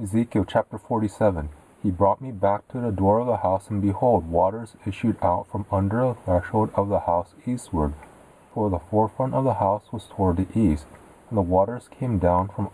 Ezekiel chapter 47. He brought me back to the door of the house, and behold, waters issued out from under the threshold of the house eastward. For the forefront of the house was toward the east, and the waters came down from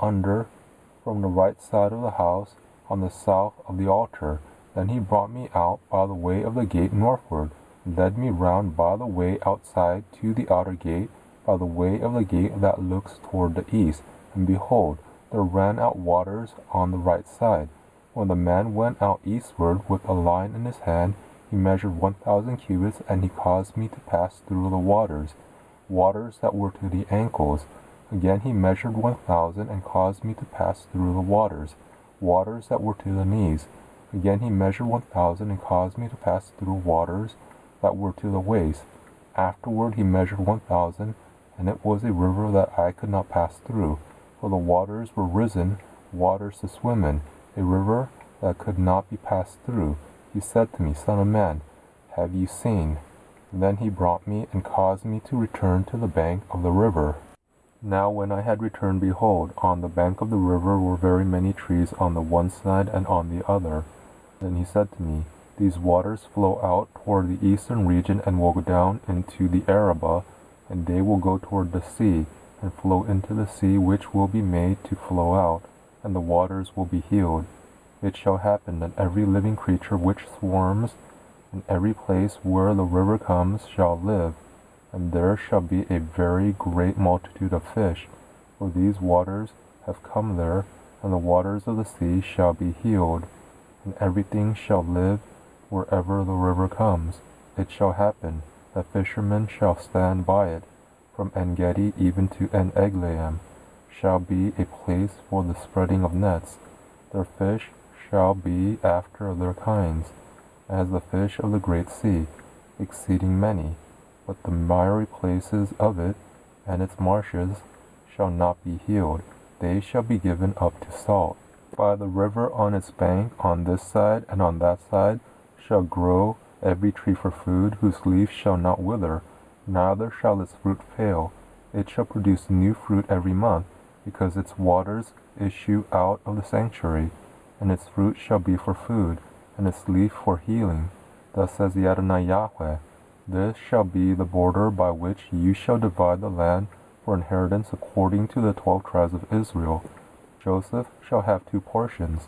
the right side of the house, on the south of the altar. Then he brought me out by the way of the gate northward, and led me round by the way outside to the outer gate, by the way of the gate that looks toward the east. And behold, there ran out waters on the right side. When the man went out eastward with a line in his hand, he measured 1,000 cubits, and he caused me to pass through the waters that were to the ankles. Again he measured 1,000, and caused me to pass through the waters that were to the knees. Again he measured 1,000, and caused me to pass through waters that were to the waist. Afterward he measured 1,000, and it was a river that I could not pass through, for the waters were risen, waters to swim in, a river that could not be passed through. He said to me, Son of man, have you seen? And then he brought me, and caused me to return to the bank of the river. Now when I had returned, behold, on the bank of the river were very many trees on the one side and on the other. Then he said to me, These waters flow out toward the eastern region, and will go down into the Arabah, and they will go toward the sea, and flow into the sea, which will be made to flow out, and the waters will be healed. It shall happen that every living creature which swarms in every place where the river comes shall live, and there shall be a very great multitude of fish, for these waters have come there, and the waters of the sea shall be healed, and everything shall live wherever the river comes. It shall happen that fishermen shall stand by it, from En-gedi even to En-eglaim shall be a place for the spreading of nets. Their fish shall be after their kinds, as the fish of the great sea, exceeding many. But the miry places of it and its marshes shall not be healed. They shall be given up to salt. By the river on its bank, on this side and on that side, shall grow every tree for food, whose leaf shall not wither, neither shall its fruit fail. It shall produce new fruit every month, because its waters issue out of the sanctuary, and its fruit shall be for food, and its leaf for healing. Thus says the Adonai Yahweh, This shall be the border by which you shall divide the land for inheritance according to the 12 tribes of Israel. Joseph shall have 2 portions.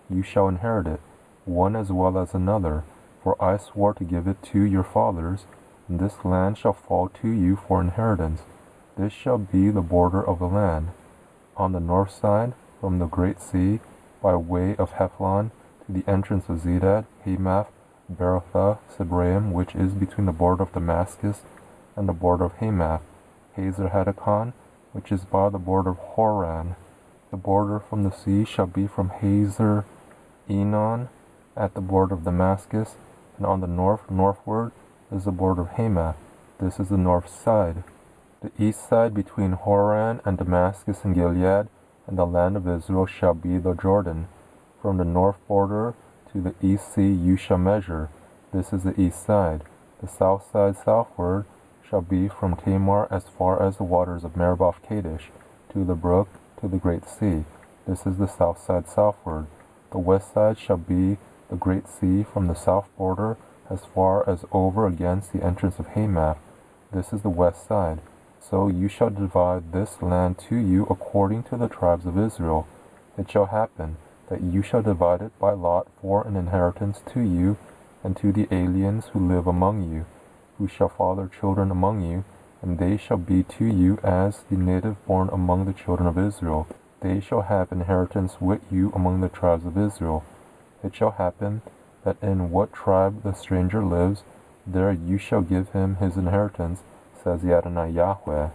You shall inherit it, one as well as another, for I swore to give it to your fathers, and this land shall fall to you for inheritance. This shall be the border of the land. On the north side, from the great sea, by way of Hethlon, to the entrance of Zedad, Hamath, Berothah, Sibraim, which is between the border of Damascus and the border of Hamath, Hazer Hadakon, which is by the border of Horan. The border from the sea shall be from Hazer Enon, at the border of Damascus, and on the northward is the border of Hamath. This is the north side. The east side between Horan and Damascus and Gilead, and the land of Israel shall be the Jordan. From the north border to the east sea you shall measure. This is the east side. The south side southward shall be from Tamar as far as the waters of Meribah Kadesh, to the brook, to the great sea. This is the south side southward. The west side shall be the great sea from the south border as far as over against the entrance of Hamath. This is the west side. So you shall divide this land to you according to the tribes of Israel. It shall happen that you shall divide it by lot for an inheritance to you and to the aliens who live among you, who shall father children among you, and they shall be to you as the native born among the children of Israel. They shall have inheritance with you among the tribes of Israel. It shall happen that in what tribe the stranger lives, there you shall give him his inheritance, says the Adonai Yahweh.